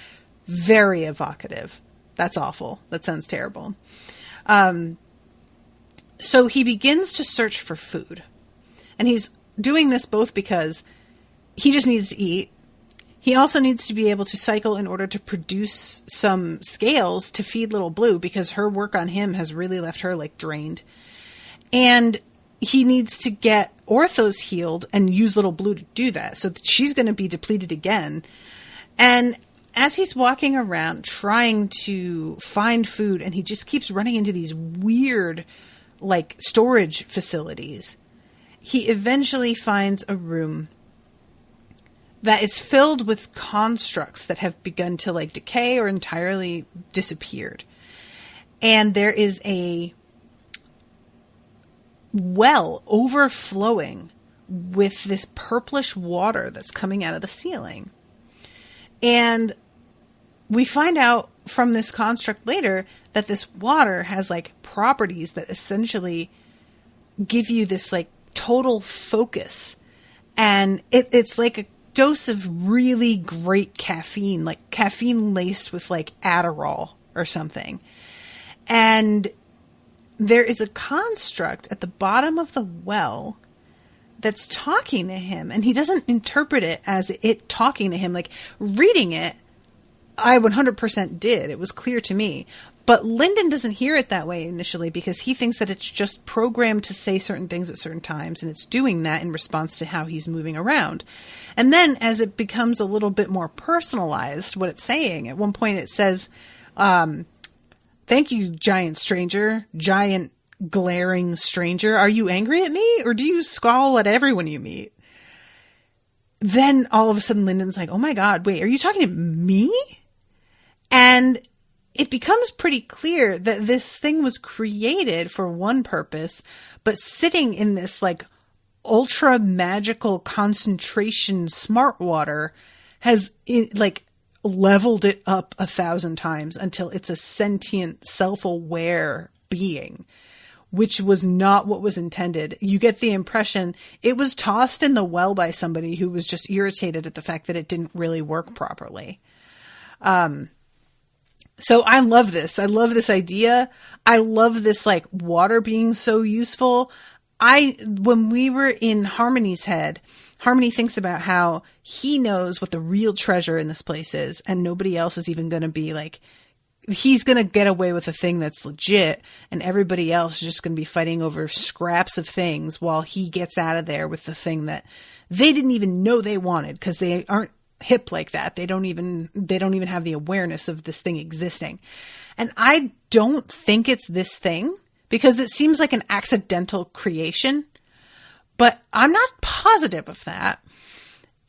Very evocative. That's awful. That sounds terrible. So he begins to search for food. And he's doing this both because he just needs to eat. He also needs to be able to cycle in order to produce some scales to feed Little Blue, because her work on him has really left her, like, drained. And he needs to get Orthos healed and use Little Blue to do that. So that she's going to be depleted again. And as he's walking around trying to find food, and he just keeps running into these weird, like, storage facilities, he eventually finds a room that is filled with constructs that have begun to, like, decay or entirely disappeared. And there is a well overflowing with this purplish water that's coming out of the ceiling. And we find out from this construct later that this water has, like, properties that essentially give you this, like, total focus. And it's like a dose of really great caffeine, like caffeine laced with, like, Adderall or something. And there is a construct at the bottom of the well that's talking to him, and he doesn't interpret it as it talking to him. Like, reading it, I 100% did. It was clear to me. But Lyndon doesn't hear it that way initially because he thinks that it's just programmed to say certain things at certain times, and it's doing that in response to how he's moving around. And then as it becomes a little bit more personalized, what it's saying, at one point it says, "Thank you, giant stranger, giant glaring stranger. Are you angry at me, or do you scowl at everyone you meet?" Then all of a sudden Lyndon's like, "Oh my God, wait, are you talking to me?" And it becomes pretty clear that this thing was created for one purpose, but sitting in this like ultra magical concentration smart water has like leveled it up 1,000 times until it's a sentient, self-aware being, which was not what was intended. You get the impression it was tossed in the well by somebody who was just irritated at the fact that it didn't really work properly. So I love this. I love this idea. I love this like water being so useful. When we were in Harmony's head, Harmony thinks about how he knows what the real treasure in this place is, and nobody else is even going to be like, he's going to get away with a thing that's legit, and everybody else is just going to be fighting over scraps of things while he gets out of there with the thing that they didn't even know they wanted, because they aren't hip like that. They don't even have the awareness of this thing existing. And I don't think it's this thing, because it seems like an accidental creation, but I'm not positive of that.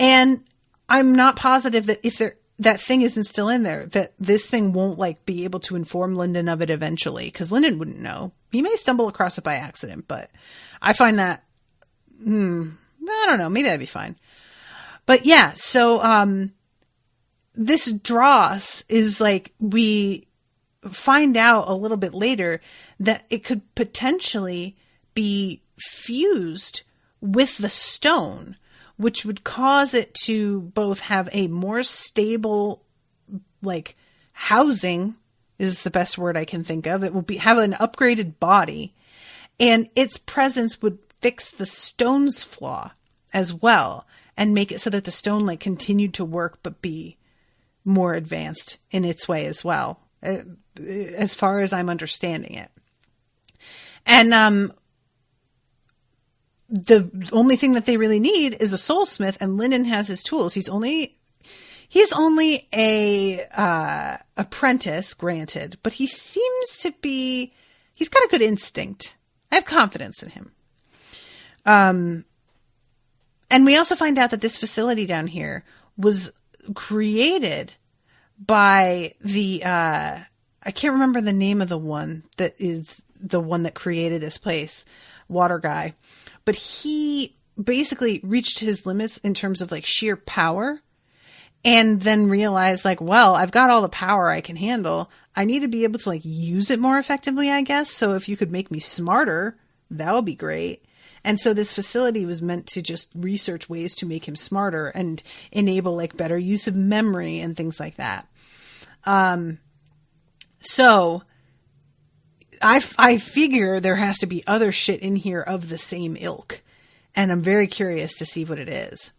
And I'm not positive that if that thing isn't still in there, that this thing won't like be able to inform Lyndon of it eventually, because Lyndon wouldn't know. He may stumble across it by accident, but I find that, I don't know, maybe that'd be fine. But yeah, so this dross is like, we find out a little bit later that it could potentially be fused with the stone, which would cause it to both have a more stable, like, housing is the best word I can think of. It will have an upgraded body, and its presence would fix the stone's flaw as well, and make it so that the stone like continued to work but be more advanced in its way as well, as far as I'm understanding it. And the only thing that they really need is a soulsmith, and Lyndon has his tools. He's only a apprentice, granted, but he seems to be, he's got a good instinct. I have confidence in him. And we also find out that this facility down here was created by the, I can't remember the name of the one that is the one that created this place, water guy, but he basically reached his limits in terms of like sheer power, and then realized like, well, I've got all the power I can handle. I need to be able to like use it more effectively, I guess. So if you could make me smarter, that would be great. And so this facility was meant to just research ways to make him smarter and enable like better use of memory and things like that. So I figure there has to be other shit in here of the same ilk, and I'm very curious to see what it is.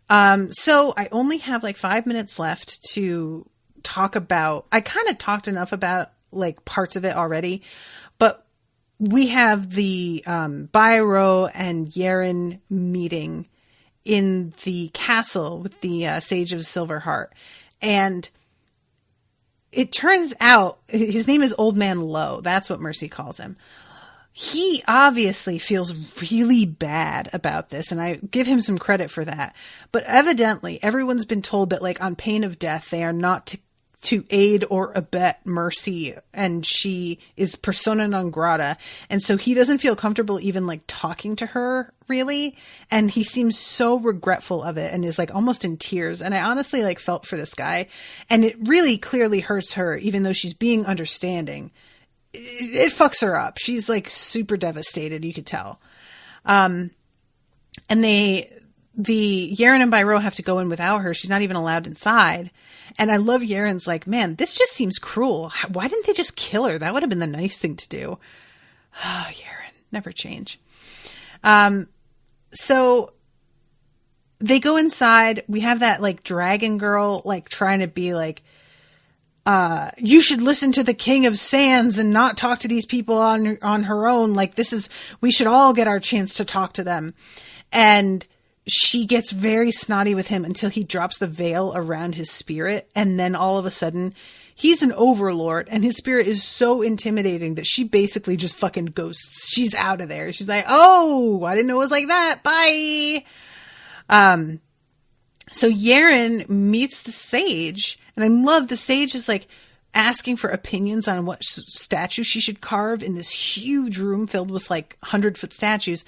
So I only have like 5 minutes left to talk about, I kind of talked enough about like parts of it already, but we have the Bai Ro and Yerin meeting in the castle with the Sage of Silverheart. And it turns out his name is Old Man Low. That's what Mercy calls him. He obviously feels really bad about this, and I give him some credit for that. But evidently, everyone's been told that, like, on pain of death, they are not to aid or abet Mercy, and she is persona non grata. And so he doesn't feel comfortable even like talking to her really. And he seems so regretful of it and is like almost in tears. And I honestly like felt for this guy, and it really clearly hurts her, even though she's being understanding. It fucks her up. She's like super devastated. You could tell. And the Yerin and Bai Ro have to go in without her. She's not even allowed inside. And I love Yerin's like, man, this just seems cruel. Why didn't they just kill her? That would have been the nice thing to do. Oh, Yerin, never change. So they go inside. We have that like dragon girl, like trying to be like, you should listen to the King of Sands and not talk to these people on her own. Like we should all get our chance to talk to them. And she gets very snotty with him until he drops the veil around his spirit. And then all of a sudden he's an overlord and his spirit is so intimidating that she basically just fucking ghosts. She's out of there. She's like, oh, I didn't know it was like that. Bye. So Yerin meets the sage, and I love the sage is like asking for opinions on what statue she should carve in this huge room filled with like 100-foot statues.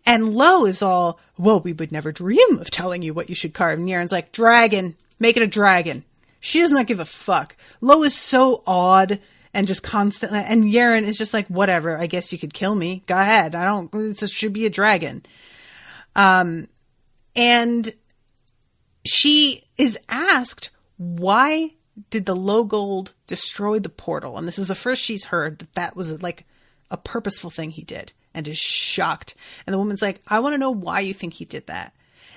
And Lo is all, well, we would never dream of telling you what you should carve. And Yerin's like, dragon, make it a dragon. She does not give a fuck. Lo is so odd and just constantly, and Yerin is just like, whatever, I guess you could kill me. Go ahead. It should be a dragon. And she is asked, why did the low gold destroy the portal? And this is the first she's heard that was like a purposeful thing he did, and is shocked. And the woman's like, I want to know why you think he did that.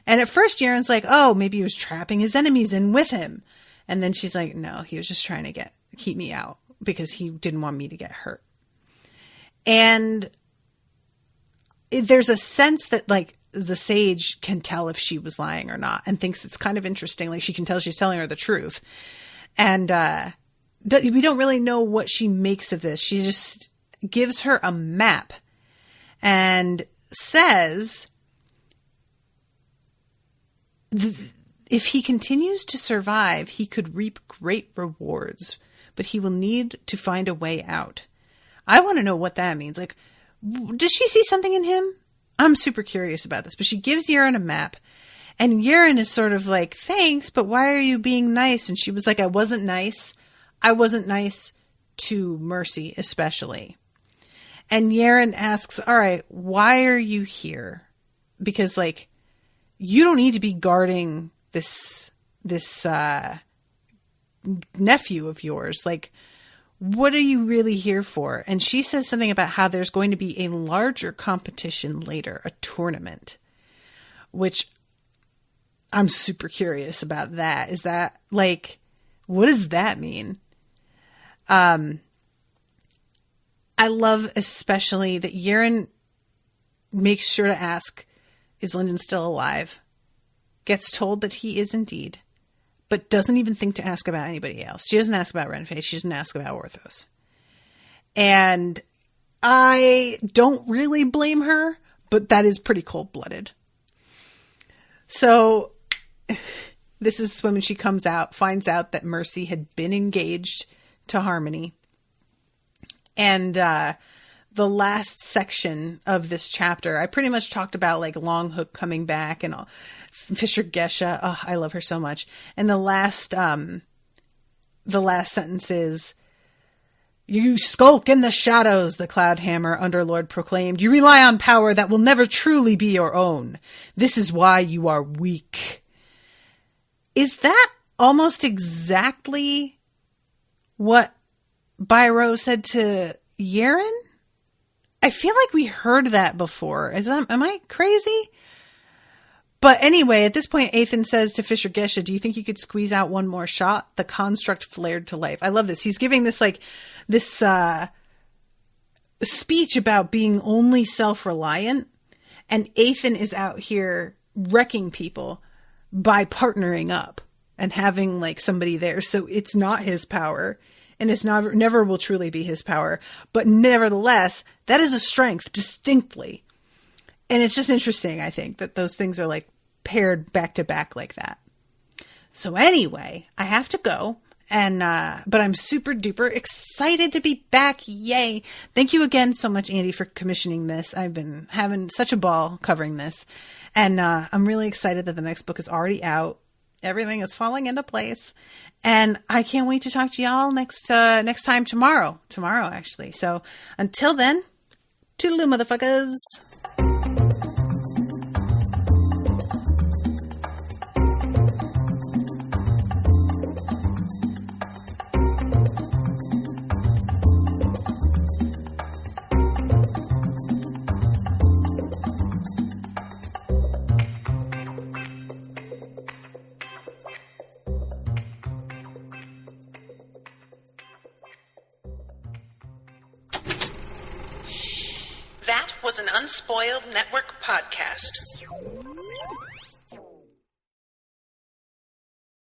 And at first Yerin's like, oh, maybe he was trapping his enemies in with him. And then she's like, no, he was just trying to keep me out because he didn't want me to get hurt. And there's a sense that like the sage can tell if she was lying or not, and thinks it's kind of interesting. Like she can tell she's telling her the truth. And we don't really know what she makes of this. She just gives her a map and says, if he continues to survive, he could reap great rewards, but he will need to find a way out. I want to know what that means. Like, does she see something in him? I'm super curious about this, but she gives Yerin a map, and Yerin is sort of like, thanks, but why are you being nice? And she was like, I wasn't nice. I wasn't nice to Mercy, especially. And Yerin asks, all right, why are you here? Because like, you don't need to be guarding this nephew of yours. Like, what are you really here for? And she says something about how there's going to be a larger competition later, a tournament, which I'm super curious about that. Is that like, what does that mean? I love especially that Yerin makes sure to ask, is Lyndon still alive? Gets told that he is indeed, but doesn't even think to ask about anybody else. She doesn't ask about Renfei. She doesn't ask about Orthos. And I don't really blame her, but that is pretty cold-blooded. So this is when she comes out, finds out that Mercy had been engaged to Harmony. And the last section of this chapter, I pretty much talked about like Longhook coming back and all. Fisher Gesha. Oh, I love her so much. And the last sentence is, you skulk in the shadows, the Cloudhammer Underlord proclaimed. You rely on power that will never truly be your own. This is why you are weak. Is that almost exactly what Bai Ro said to Yerin? I feel like we heard that before. Am I crazy? But anyway, at this point, Athan says to Fisher Gesha, do you think you could squeeze out one more shot? The construct flared to life. I love this. He's giving this speech about being only self-reliant. And Athan is out here wrecking people by partnering up and having like somebody there. So it's not his power, and it's never will truly be his power. But nevertheless, that is a strength distinctly. And it's just interesting, I think, that those things are like paired back to back like that. So anyway, I have to go. And, but I'm super duper excited to be back. Yay. Thank you again so much, Andy, for commissioning this. I've been having such a ball covering this. And, I'm really excited that the next book is already out. Everything is falling into place. And I can't wait to talk to y'all next time tomorrow, actually. So until then, toodaloo, motherfuckers. is an Unspoiled Network podcast.